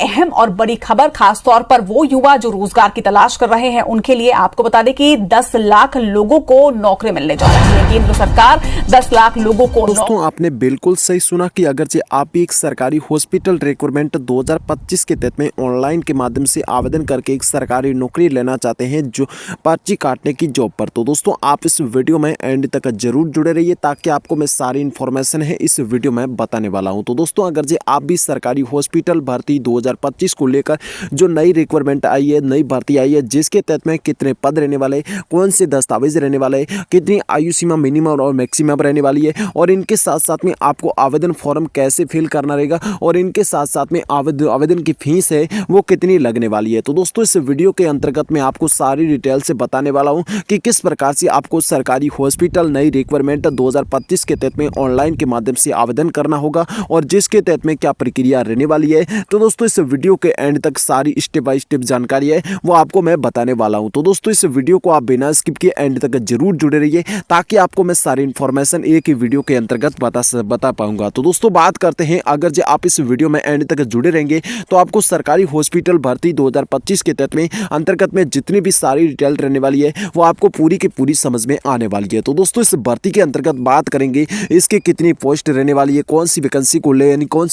अहम और बड़ी खबर, खासतौर पर वो युवा जो रोजगार की तलाश कर रहे हैं उनके लिए। आपको बता दें कि 10 लाख लोगों को नौकरी मिलने जा रही है। केंद्र सरकार 10 लाख लोगों को। दोस्तों आपने बिल्कुल सही सुना कि अगर जे आप भी एक सरकारी हॉस्पिटल रिक्रूटमेंट 2025 के तहत में ऑनलाइन के माध्यम से आवेदन करके एक सरकारी नौकरी लेना चाहते हैं जो पर्ची काटने की जॉब पर, तो दोस्तों आप इस वीडियो में एंड तक जरूर जुड़े रहिए ताकि आपको मैं सारी इन्फॉर्मेशन है इस वीडियो में बताने वाला हूं। तो दोस्तों अगर जे आप भी सरकारी हॉस्पिटल भर्ती 2025 को लेकर जो नई रिक्वायरमेंट आई है, नई भर्ती आई है, जिसके तहत में कितने पद रहने वाले, कौन से दस्तावेज रहने वाले, कितनी आयु सीमा मिनिमम और मैक्सिमम रहने वाली है, और इनके साथ साथ में आपको आवेदन फॉर्म कैसे फिल करना रहेगा, और इनके साथ साथ में आवेदन की फीस है वो कितनी लगने वाली है। तो दोस्तों इस वीडियो के अंतर्गत मैं आपको सारी डिटेल से बताने वाला हूं कि किस प्रकार से आपको सरकारी हॉस्पिटल नई रिक्वायरमेंट 2025 के तहत में ऑनलाइन के माध्यम से आवेदन करना होगा और जिसके तहत में क्या प्रक्रिया रहने वाली है। तो दोस्तों इस वीडियो के एंड तक सारी स्टेप बाय स्टेप जानकारी है वो आपको मैं बताने वाला हूं। तो दोस्तों इस वीडियो को आप बिना स्किप किए एंड तक जरूर जुड़े रहिए ताकि आपको मैं सारी इन्फॉर्मेशन एक ही वीडियो के अंतर्गत बता पाऊंगा। तो दोस्तों बात करते हैं, अगर जो आप इस वीडियो में एंड तक जुड़े रहेंगे तो आपको सरकारी हॉस्पिटल भर्ती 2025 के तहत में अंतर्गत में जितनी भी सारी डिटेल रहने वाली है वो आपको पूरी की पूरी समझ में आने वाली है। तो दोस्तों इस भर्ती के अंतर्गत बात करेंगे इसके कितनी पोस्ट रहने वाली है, कौन सी वैकेंसी को ले यानी कौन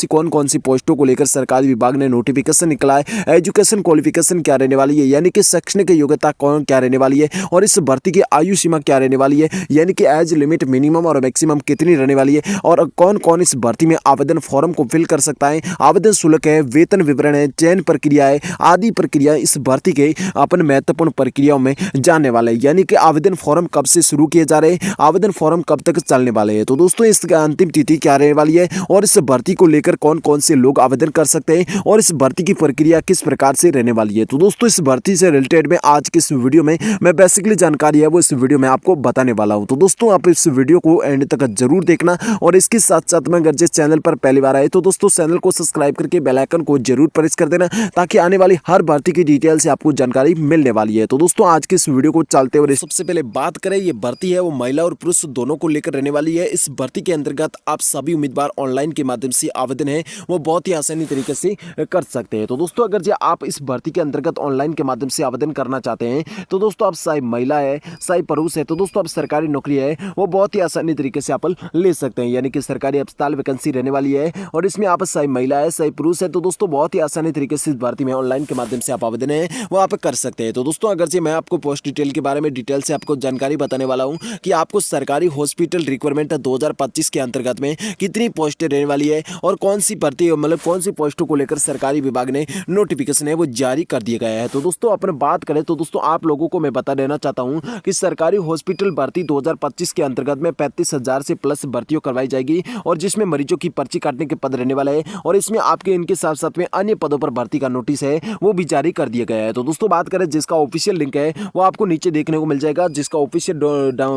सी पोस्टों को लेकर सरकारी विभाग ने नोटिफिकेशन निकला है, एजुकेशन क्वालिफिकेशन क्या रहने वाली है यानी कि शैक्षणिक योग्यता कौन क्या रहने वाली है, और इस भर्ती की आयु सीमा क्या रहने वाली है यानी कि एज लिमिट मिनिमम और मैक्सिमम कितनी रहने वाली है, और कौन कौन इस भर्ती में आवेदन फॉर्म को फिल कर सकता है, आवेदन शुल्क है, वेतन विवरण है, चयन प्रक्रिया है, आदि प्रक्रिया इस भर्ती के अपन महत्वपूर्ण प्रक्रियाओं में जानने वाले हैं। यानी कि आवेदन फॉर्म कब से शुरू किए जा रहे हैं, आवेदन फॉर्म कब तक चलने वाले हैं। तो दोस्तों इसका अंतिम तिथि क्या रहने वाली है, और इस भर्ती को लेकर कौन कौन से लोग आवेदन कर सकते हैं, और इस भर्ती की प्रक्रिया किस प्रकार से रहने वाली है। तो दोस्तों इस भर्ती से रिलेटेड में आज की इस वीडियो में मैं बेसिकली जानकारी है वो इस वीडियो में आपको बताने वाला हूं। तो दोस्तों आप इस वीडियो को एंड तक जरूर देखना, और इसके साथ साथ में अगर जिस चैनल पर पहली बार आए तो दोस्तों चैनल को सब्सक्राइब करके बेल आइकन को जरूर प्रेस कर देना ताकि आने वाली हर भर्ती की डिटेल से आपको जानकारी मिलने वाली है। तो दोस्तों आज के इस वीडियो को चलते हुए सबसे पहले बात करें, ये भर्ती है वो महिला और पुरुष दोनों को लेकर रहने वाली है। इस भर्ती के अंतर्गत आप सभी उम्मीदवार ऑनलाइन के माध्यम से आवेदन है वो बहुत ही आसानी तरीके से कर सकते हैं। तो दोस्तों अगर जो आप इस भर्ती के अंतर्गत ऑनलाइन के माध्यम से आवेदन करना चाहते हैं तो दोस्तों आप चाहे महिला है चाहे पुरुष है, तो दोस्तों आप सरकारी नौकरी है वो बहुत ही आसानी तरीके से आप ले सकते हैं। यानी कि सरकारी अस्पताल वैकेंसी रहने वाली है और इसमें आप चाहे महिला है चाहे पुरुष है, तो दोस्तों बहुत ही आसानी तरीके से इस भर्ती में ऑनलाइन के माध्यम से आप आवेदन है वो आप कर सकते हैं। तो दोस्तों अगर से मैं आपको पोस्ट डिटेल के बारे में डिटेल से आपको जानकारी बताने वाला हूं कि आपको सरकारी हॉस्पिटल रिक्वायरमेंट 2025 के अंतर्गत में कितनी पोस्टें रहने वाली है और कौन सी भर्ती मतलब कौन सी पोस्टों को लेकर सरकारी विभाग ने नोटिफिकेशन है वो जारी कर दिया गया है। तो दोस्तों अपन बात करें तो दोस्तों आप लोगों को मैं बता देना चाहता हूं कि सरकारी हॉस्पिटल भर्ती 2025 के अंतर्गत में 35,000 से प्लस भर्तियों करवाई जाएगी, और जिसमें मरीजों की पर्ची काटने के पद रहने वाले हैं, और इसमें आपके इनके साथ साथ में अन्य पदों पर भर्ती का नोटिस है वो भी जारी कर दिया गया है। तो दोस्तों बात करें जिसका ऑफिशियल लिंक है वो आपको नीचे देखने को मिल जाएगा, जिसका ऑफिशियल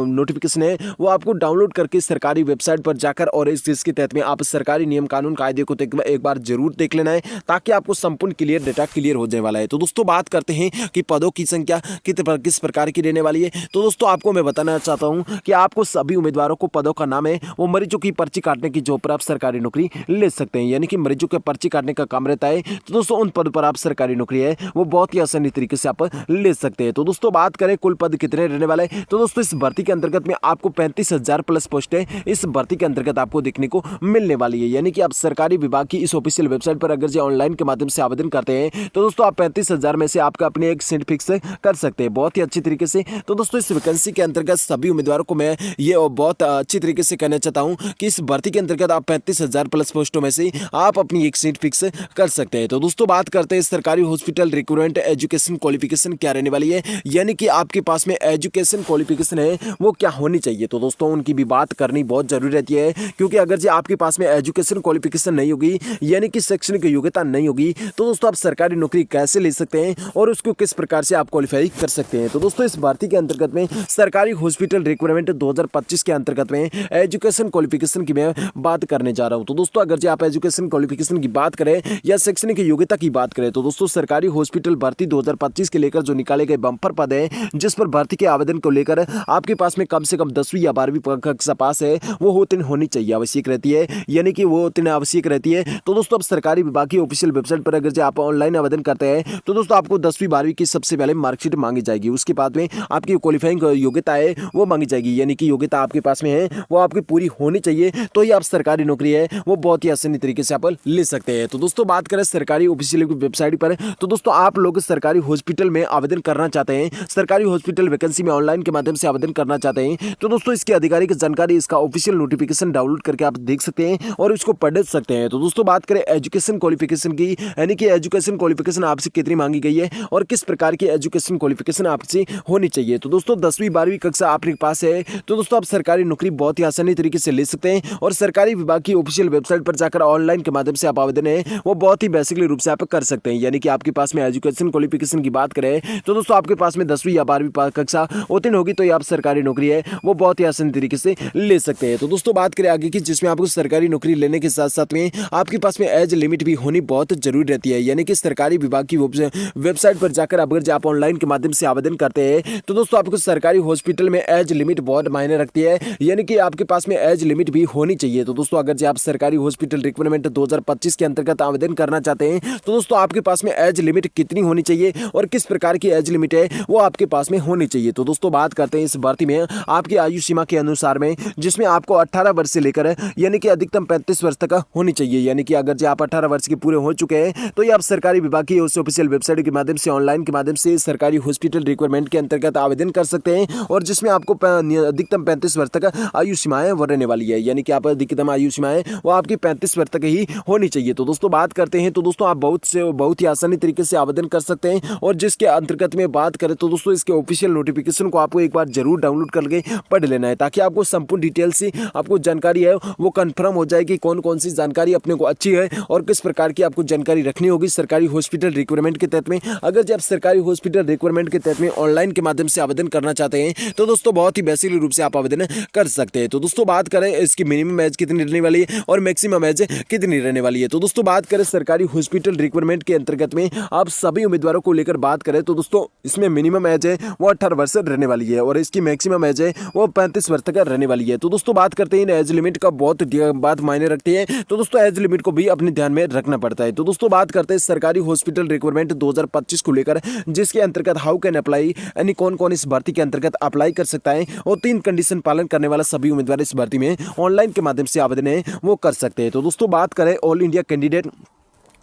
नोटिफिकेशन है वो आपको डाउनलोड करके सरकारी वेबसाइट पर जाकर और इसके तहत में आप सरकारी नियम कानून कायदे को एक बार जरूर देख लेना है ताकि आपको संपूर्ण डेटा क्लियर हो जाने वाला है। तो दोस्तों बात करते हैं कि पदों की संख्या किस प्रकार की रहने वाली है। तो दोस्तों आपको मैं बताना चाहता हूं कि आपको सभी उम्मीदवारों को पदों का नाम है वो मरीजों की पर्ची काटने की जॉब पर आप सरकारी नौकरी ले सकते हैं। यानी कि मरीजों के पर्ची काटने का काम रहता है, तो दोस्तों उन पद पर आप सरकारी नौकरी है वो बहुत ही आसानी तरीके से आप ले सकते हैं। तो दोस्तों बात करें कुल पद कितने रहने वाले, तो दोस्तों इस भर्ती के अंतर्गत में आपको 35,000 प्लस पोस्टें इस भर्ती के अंतर्गत आपको देखने को मिलने वाली है। यानी कि आप सरकारी विभाग की इस ऑफिशियल वेबसाइट पर अगर जो ऑनलाइन के माध्यम से आवेदन करते हैं तो दोस्तों आप 35,000 में से आपका अपने एक सीट फिक्स कर सकते हैं बहुत ही अच्छी तरीके से। तो दोस्तों इस वैकेंसी के अंतर्गत सभी उम्मीदवारों को मैं ये बहुत अच्छी तरीके से कहना चाहता हूं कि इस भर्ती के अंतर्गत आप 35,000 प्लस पोस्टों में से आप अपनी एक सीट फिक्स कर सकते हैं। तो दोस्तों बात करते हैं सरकारी हॉस्पिटल रिक्रूटमेंट एजुकेशन क्वालिफिकेशन क्या रहने वाली है, यानी कि आपके पास में एजुकेशन क्वालिफिकेशन है वो क्या होनी चाहिए। तो दोस्तों उनकी भी बात करनी बहुत जरूरी रहती है, क्योंकि अगर जो आपके पास में एजुकेशन क्वालिफिकेशन नहीं होगी यानी कि शैक्षणिक योग्यता नहीं होगी तो दोस्तों आप सरकारी नौकरी कैसे ले सकते हैं और उसको किस प्रकार से आप क्वालिफाई कर सकते हैं। तो दोस्तों इस भर्ती के अंतर्गत में सरकारी हॉस्पिटल रिक्वायरमेंट 2025 के अंतर्गत में एजुकेशन क्वालिफिकेशन की मैं बात करने जा रहा हूं। तो दोस्तों अगर जो आप एजुकेशन क्वालिफिकेशन की बात करें या शैक्षणिक योग्यता की बात करें तो दोस्तों सरकारी हॉस्पिटल भर्ती 2025 के लेकर जो निकाले गए बम्पर पद है जिस पर भर्ती के आवेदन को लेकर आपके पास में कम से कम 10वीं या 12वीं कक्षा पास है वो उत्तीर्ण होनी चाहिए, आवश्यक रहती है, यानी कि वो उत्तीर्ण आवश्यक रहती है। तो दोस्तों अब सरकारी विभाग की ऑफिशियल वेबसाइट पर अगर जो आप ऑनलाइन आवेदन करते हैं तो दोस्तों आपको 10वीं 12वीं की सबसे पहले मार्कशीट मांगी जाएगी। उसके बाद में आपकी क्वालिफाइंग योग्यता है वो मांगी जाएगी, यानी कि योग्यता आपके पास में है वो आपकी पूरी होनी चाहिए, तो ही आप सरकारी नौकरी है वो बहुत ही आसानी तरीके से आप ले सकते हैं। तो दोस्तों बात करें सरकारी ऑफिशियल वेबसाइट पर, तो दोस्तों आप लोग सरकारी हॉस्पिटल में आवेदन करना चाहते हैं, सरकारी हॉस्पिटल वैकेंसी में ऑनलाइन के माध्यम से आवेदन करना चाहते हैं, तो दोस्तों इसकी आधिकारिक जानकारी, इसका ऑफिशियल नोटिफिकेशन डाउनलोड करके आप देख सकते हैं और इसको पढ़ सकते हैं। तो दोस्तों बात करें एजुकेशन क्वालिफिकेशन की, यानी कि एजुकेशन क्वालिफिकेशन आपसे कितनी मांगी गई है और किस प्रकार की एजुकेशन क्वालिफिकेशन आपसे होनी चाहिए। तो दोस्तों 10वीं 12वीं कक्षा आपके पास है तो दोस्तों आप सरकारी नौकरी बहुत ही आसानी तरीके से ले सकते हैं और सरकारी विभाग की ऑफिशियल वेबसाइट पर जाकर ऑनलाइन के माध्यम से आप आवेदन है वो बहुत ही बेसिकली रूप से आप कर सकते हैं। यानी कि आपके पास में एजुकेशन क्वालिफिकेशन की बात करें तो दोस्तों आपके पास में 10वीं या 12वीं कक्षा उत्तीर्ण होगी तो आप सरकारी नौकरी है वो बहुत ही आसानी तरीके से ले सकते हैं। तो दोस्तों बात करें आगे की, जिसमें आपको सरकारी नौकरी लेने के साथ साथ में आपके पास में एज लिमिट भी होनी बहुत जरूरी रहती है। यानी कि सरकारी विभाग की वेबसाइट पर जाकर अगर आप ऑनलाइन के माध्यम से आवेदन करते हैं तो दोस्तों आपको सरकारी हॉस्पिटल में एज लिमिट बहुत मायने रखती है, यानी कि आपके पास में एज लिमिट भी होनी चाहिए। तो दोस्तों अगर आप सरकारी हॉस्पिटल रिक्वायरमेंट 2025 के अंतर्गत आवेदन करना चाहते हैं तो दोस्तों आपके पास में एज लिमिट कितनी होनी चाहिए और किस प्रकार की एज लिमिट है वो आपके पास में होनी चाहिए। तो दोस्तों बात करते हैं इस भर्ती में आपकी आयु सीमा के अनुसार में, जिसमें आपको 18 वर्ष से लेकर यानी कि अधिकतम 35 वर्ष तक होनी चाहिए। यानी कि अगर आप 18 वर्ष के पूरे हो चुके हैं तो ये आप सरकारी विभाग की ऑफिशियल वेबसाइट के माध्यम से ऑनलाइन के माध्यम से सरकारी हॉस्पिटल रिक्वायरमेंट के अंतर्गत आवेदन कर सकते हैं और जिसमें आपको अधिकतम 35 वर्ष तक आयु सीमाएं वो रहने वाली है। यानी कि आप अधिकतम आयु सीमाएं वो आपकी 35 वर्ष तक ही होनी चाहिए। तो दोस्तों बात करते हैं तो दोस्तों आप बहुत ही आसानी तरीके से आवेदन कर सकते हैं और जिसके अंतर्गत में बात करें तो दोस्तों इसके ऑफिशियल नोटिफिकेशन को आपको एक बार जरूर डाउनलोड करके पढ़ लेना है, ताकि आपको संपूर्ण डिटेल से आपको जानकारी है वो कंफर्म हो जाएगी कौन कौन सी जानकारी अपने को अच्छी है और किस प्रकार की आपको जानकारी रखनी होगी सरकारी हॉस्पिटल रिक्वायरमेंट के तहत में। अगर आप सरकारी हॉस्पिटल रिक्वायरमेंट के तहत में ऑनलाइन के माध्यम से आवेदन करना चाहते हैं तो दोस्तों बहुत ही बेसिक रूप से आप आवेदन कर सकते हैं। तो दोस्तों बात करें इसकी मिनिमम एज कितनी रहने वाली है और मैक्सिमम एज कितनी रहने वाली है। तो दोस्तों बात करें सरकारी हॉस्पिटल रिक्वायरमेंट के अंतर्गत में आप सभी उम्मीदवारों को लेकर बात करें तो दोस्तों इसमें मिनिमम एज है वो 18 वर्ष रहने वाली है और इसकी मैक्सिमम एज है वो 35 वर्ष तक रहने वाली है। तो दोस्तों बात करते हैं एज लिमिट का बहुत बात मायने रखती है, तो दोस्तों एज लिमिट को भी अपने ध्यान में रखना पड़ता है। तो दोस्तों बात करते हैं सरकारी हॉस्पिटल रिक्वायरमेंट 2025 को लेकर, जिसके अंतर्गत हाउ कैन अप्लाई, यानी कौन कौन इस भर्ती के अंतर्गत अप्लाई कर सकता है और 3 कंडीशन पालन करने वाला सभी उम्मीदवार इस भर्ती में ऑनलाइन के माध्यम से आवेदन है वो कर सकते हैं। तो दोस्तों बात करें ऑल इंडिया कैंडिडेट,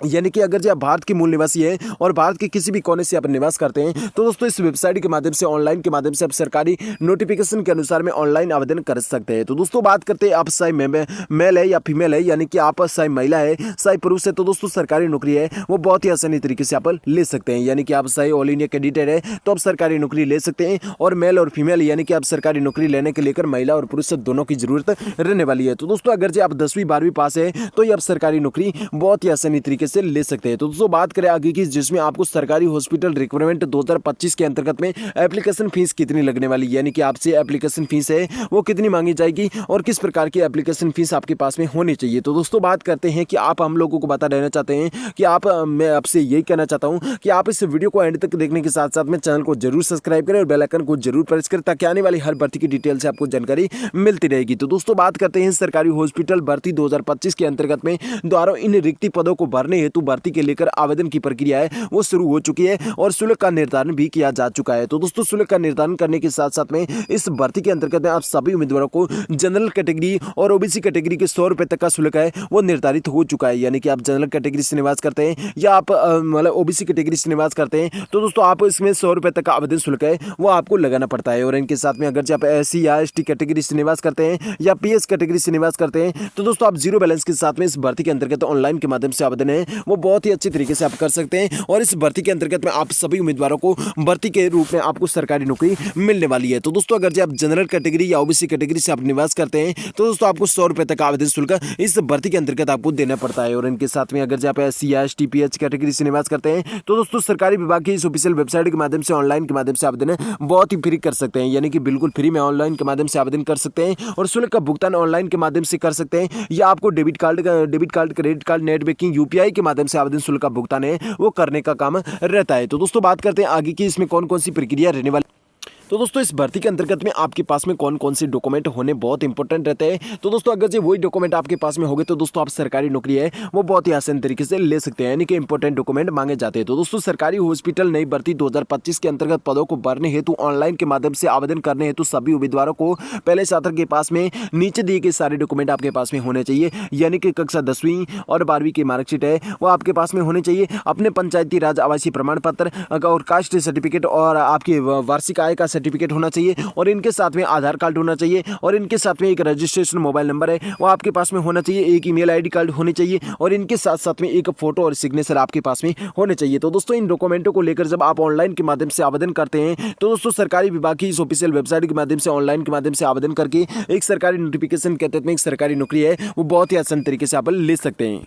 यानी कि अगर आप भारत के मूल निवासी हैं और भारत के किसी भी कोने से आप निवास करते हैं तो दोस्तों इस वेबसाइट के माध्यम से ऑनलाइन के माध्यम से आप सरकारी नोटिफिकेशन के अनुसार में ऑनलाइन आवेदन कर सकते हैं। तो दोस्तों बात करते हैं आप चाहे मेल है या फीमेल है, यानी कि आप चाहे महिला है चाहे पुरुष है, तो दोस्तों सरकारी नौकरी है वो बहुत ही आसानी तरीके से आप ले सकते हैं। यानी कि आप चाहे ऑल इंडिया कैंडिडेट है तो आप सरकारी नौकरी ले सकते हैं और मेल और फीमेल यानी कि आप सरकारी नौकरी लेने के लेकर महिला और पुरुष दोनों की जरूरत रहने वाली है। तो दोस्तों अगर आप 10वीं 12वीं पास है तो ये आप सरकारी नौकरी बहुत ही आसानी तरीके से ले सकते हैं। तो दोस्तों बात करें आगे की, जिसमें आपको सरकारी हॉस्पिटल रिक्वायरमेंट 2025 के अंतर्गत में एप्लीकेशन फीस कितनी लगने वाली, यानी कि आपसे एप्लीकेशन फीस है वो कितनी मांगी जाएगी और किस प्रकार की एप्लीकेशन फीस आपके पास में होनी चाहिए। तो दोस्तों बात करते हैं कि आप हम लोगों को बता देना चाहते हैं कि मैं आपसे यही कहना चाहता हूं कि आप इस वीडियो को एंड तक देखने के साथ साथ में चैनल को जरूर सब्सक्राइब करें और बेल आइकन को जरूर प्रेस करें, ताकि आने वाली हर भर्ती की डिटेल से आपको जानकारी मिलती रहेगी। तो दोस्तों बात करते हैं सरकारी हॉस्पिटल भर्ती 2025 के अंतर्गत में द्वारा इन रिक्ति पदों को भरने हेतु भर्ती के लेकर आवेदन की प्रक्रिया है वो शुरू हो चुकी है और शुल्क का निर्धारण भी किया जा चुका है। तो दोस्तों शुल्क का निर्धारण करने के साथ साथ में इस भर्ती के अंतर्गत आप सभी उम्मीदवारों को जनरल कैटेगरी और ओबीसी कैटेगरी के 100 रुपए तक का शुल्क है वो निर्धारित हो चुका है। यानी कि आप जनरल कैटेगरी से निवास करते हैं या आप मतलब ओबीसी कैटेगरी से निवास करते हैं तो दोस्तों आप इसमें 100 रुपए तक का आवेदन शुल्क है वो आपको लगाना पड़ता है। और इनके साथ में अगर आप एससी या एसटी कैटेगरी से निवास करते हैं या पीएस कैटेगरी से निवास करते हैं तो दोस्तों आप जीरो बैलेंस के साथ में इस भर्ती के अंतर्गत ऑनलाइन के माध्यम से आवेदन है वो बहुत ही अच्छी तरीके से आप कर सकते हैं। और इस भर्ती के अंतर्गत में आप सभी उम्मीदवारों को भर्ती के रूप में आपको सरकारी नौकरी मिलने वाली है। तो दोस्तों अगर आप जनरल कैटेगरी या ओबीसी कैटेगरी से आप निवास करते हैं तो दोस्तों आपको 100 रुपए तक आवेदन शुल्क इस भर्ती के अंतर्गत आपको देना पड़ता है। और इनके साथ में अगर आप एससी या एसटी पीएच कैटेगरी से निवास करते हैं तो दोस्तों सरकारी विभाग की इस ऑफिशियल वेबसाइट के माध्यम से ऑनलाइन के माध्यम से आवेदन बहुत ही फ्री कर सकते हैं, यानी कि बिल्कुल फ्री में ऑनलाइन के माध्यम से आवेदन कर सकते हैं और शुल्क का भुगतान ऑनलाइन के माध्यम से कर सकते हैं या आपको debit card credit card net banking UPI के माध्यम से आवेदन शुल्क का भुगतान है वो करने का काम रहता है। तो दोस्तों बात करते हैं आगे की इसमें कौन कौन सी प्रक्रिया रहने वाली। तो दोस्तों इस भर्ती के अंतर्गत में आपके पास में कौन कौन से डॉक्यूमेंट होने बहुत इंपॉर्टेंट रहते हैं। तो दोस्तों अगर जो वही डॉक्यूमेंट आपके पास में होंगे तो दोस्तों आप सरकारी नौकरी है वो बहुत ही आसान तरीके से ले सकते हैं, यानी कि इंपॉर्टेंट डॉक्यूमेंट मांगे जाते हैं। तो दोस्तों सरकारी हॉस्पिटल नई भर्ती 2025 के अंतर्गत पदों को भरने हेतु ऑनलाइन के माध्यम से आवेदन करने हेतु सभी उम्मीदवारों को पहले छात्र के पास में नीचे दिए गए सारे डॉक्यूमेंट आपके पास में होने चाहिए, यानी कि कक्षा 10वीं और 12वीं की मार्कशीट है वो आपके पास में होने चाहिए, अपने पंचायती राज आवासीय प्रमाण पत्र और कास्ट सर्टिफिकेट और आपके वार्षिक आय का सर्टिफिकेट होना चाहिए, और इनके साथ में आधार कार्ड होना चाहिए, और इनके साथ में एक रजिस्ट्रेशन मोबाइल नंबर है वो आपके पास में होना चाहिए, एक ईमेल आईडी कार्ड होनी चाहिए, और इनके साथ साथ में एक फोटो और सिग्नेचर आपके पास में होने चाहिए। तो दोस्तों इन डॉक्यूमेंटों को लेकर जब आप ऑनलाइन के माध्यम से आवेदन करते हैं तो दोस्तों सरकारी विभाग की इस ऑफिशियल वेबसाइट के माध्यम से ऑनलाइन के माध्यम से आवेदन करके एक सरकारी नोटिफिकेशन के तहत में एक सरकारी नौकरी है वो बहुत ही आसान तरीके से आप ले सकते हैं।